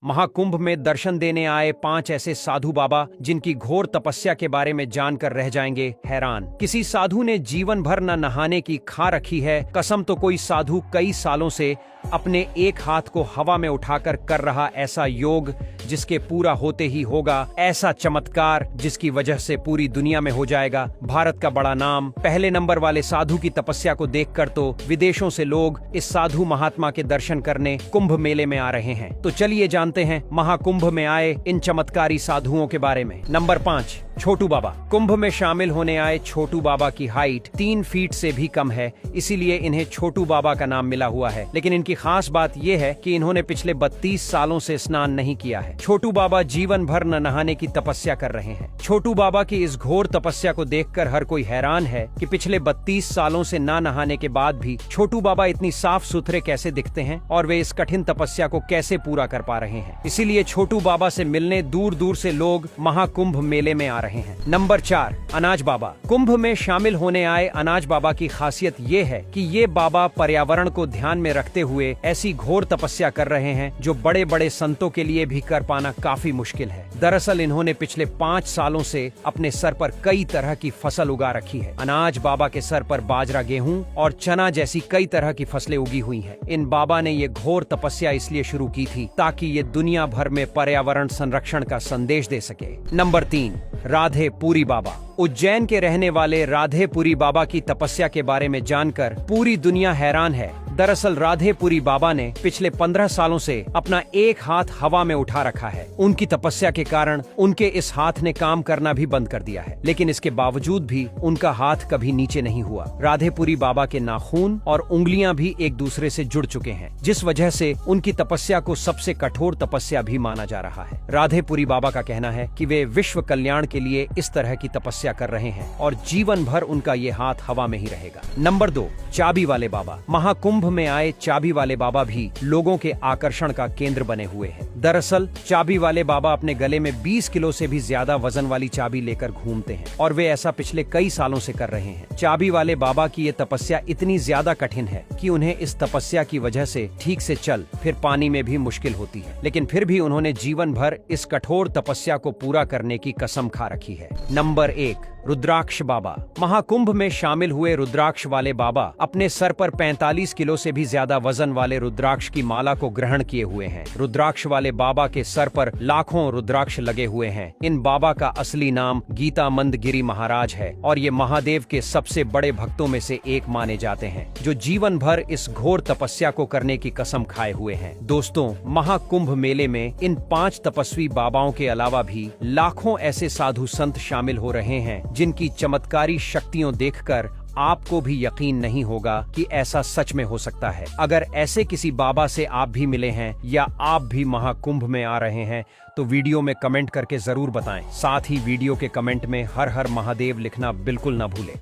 महाकुंभ में दर्शन देने आए 5 ऐसे साधु बाबा जिनकी घोर तपस्या के बारे में जानकर रह जाएंगे हैरान। किसी साधु ने जीवन भर न नहाने की खा रखी है कसम, तो कोई साधु कई सालों से अपने एक हाथ को हवा में उठाकर कर रहा ऐसा योग जिसके पूरा होते ही होगा ऐसा चमत्कार जिसकी वजह से पूरी दुनिया में हो जाएगा भारत का बड़ा नाम। पहले नंबर वाले साधु की तपस्या को देखकर तो विदेशों से लोग इस साधु महात्मा के दर्शन करने कुंभ मेले में आ रहे हैं। तो चलिए जानते हैं महाकुंभ में आए इन चमत्कारी साधुओं के बारे में। नंबर 5, छोटू बाबा। कुंभ में शामिल होने आए छोटू बाबा की हाइट 3 फीट से भी कम है, इसीलिए इन्हें छोटू बाबा का नाम मिला हुआ है। लेकिन इनकी खास बात यह है कि इन्होंने पिछले 32 सालों से स्नान नहीं किया है। छोटू बाबा जीवन भर न नहाने की तपस्या कर रहे हैं। छोटू बाबा की इस घोर तपस्या को देखकर हर कोई हैरान है कि पिछले 32 सालों से ना नहाने के बाद भी छोटू बाबा इतनी साफ सुथरे कैसे दिखते हैं और वे इस कठिन तपस्या को कैसे पूरा कर पा रहे हैं। इसीलिए छोटू बाबा से मिलने दूर दूर से लोग महाकुंभ मेले में आ रहे हैं। नंबर 4, अनाज बाबा। कुंभ में शामिल होने आए अनाज बाबा की खासियत ये है कि ये बाबा पर्यावरण को ध्यान में रखते हुए ऐसी घोर तपस्या कर रहे हैं जो बड़े बड़े संतों के लिए भी कर पाना काफी मुश्किल है। दरअसल इन्होंने पिछले 5 सालों से अपने सर पर कई तरह की फसल उगा रखी है। अनाज बाबा के सर पर बाजरा, गेहूं और चना जैसी कई तरह की फसलें उगी हुई हैं। इन बाबा ने ये घोर तपस्या इसलिए शुरू की थी ताकि ये दुनिया भर में पर्यावरण संरक्षण का संदेश दे सके। नंबर 3, राधेपुरी बाबा। उज्जैन के रहने वाले राधेपुरी बाबा की तपस्या के बारे में जानकर पूरी दुनिया हैरान है। दरअसल राधेपुरी बाबा ने पिछले 15 सालों से अपना एक हाथ हवा में उठा रखा है। उनकी तपस्या के कारण उनके इस हाथ ने काम करना भी बंद कर दिया है, लेकिन इसके बावजूद भी उनका हाथ कभी नीचे नहीं हुआ। राधेपुरी बाबा के नाखून और उंगलियां भी एक दूसरे से जुड़ चुके हैं, जिस वजह से उनकी तपस्या को सबसे कठोर तपस्या भी माना जा रहा है। राधेपुरी बाबा का कहना है कि वे विश्व कल्याण के लिए इस तरह की तपस्या कर रहे हैं और जीवन भर उनका ये हाथ हवा में ही रहेगा। नंबर 2, चाबी वाले बाबा। महाकुंभ में आए चाबी वाले बाबा भी लोगों के आकर्षण का केंद्र बने हुए हैं। दरअसल चाबी वाले बाबा अपने गले में 20 किलो से भी ज्यादा वजन वाली चाबी लेकर घूमते हैं और वे ऐसा पिछले कई सालों से कर रहे हैं। चाबी वाले बाबा की ये तपस्या इतनी ज्यादा कठिन है कि उन्हें इस तपस्या की वजह से ठीक से चल फिर पानी में भी मुश्किल होती है, लेकिन फिर भी उन्होंने जीवन भर इस कठोर तपस्या को पूरा करने की कसम खा रखी है। नंबर 1, रुद्राक्ष बाबा। महाकुंभ में शामिल हुए रुद्राक्ष वाले बाबा अपने सर पर 45 किलो से भी ज्यादा वजन वाले रुद्राक्ष की माला को ग्रहण किए हुए हैं। रुद्राक्ष वाले बाबा के सर पर लाखों रुद्राक्ष लगे हुए हैं। इन बाबा का असली नाम गीतामंद गिरी महाराज है और ये महादेव के सबसे बड़े भक्तों में से एक माने जाते हैं, जो जीवन भर इस घोर तपस्या को करने की कसम खाए हुए हैं। दोस्तों, महाकुंभ मेले में इन 5 तपस्वी बाबाओं के अलावा भी लाखों ऐसे साधु संत शामिल हो रहे हैं जिनकी चमत्कारी शक्तियों देखकर आपको भी यकीन नहीं होगा कि ऐसा सच में हो सकता है। अगर ऐसे किसी बाबा से आप भी मिले हैं या आप भी महाकुंभ में आ रहे हैं तो वीडियो में कमेंट करके जरूर बताएं। साथ ही वीडियो के कमेंट में हर हर महादेव लिखना बिल्कुल न भूलें।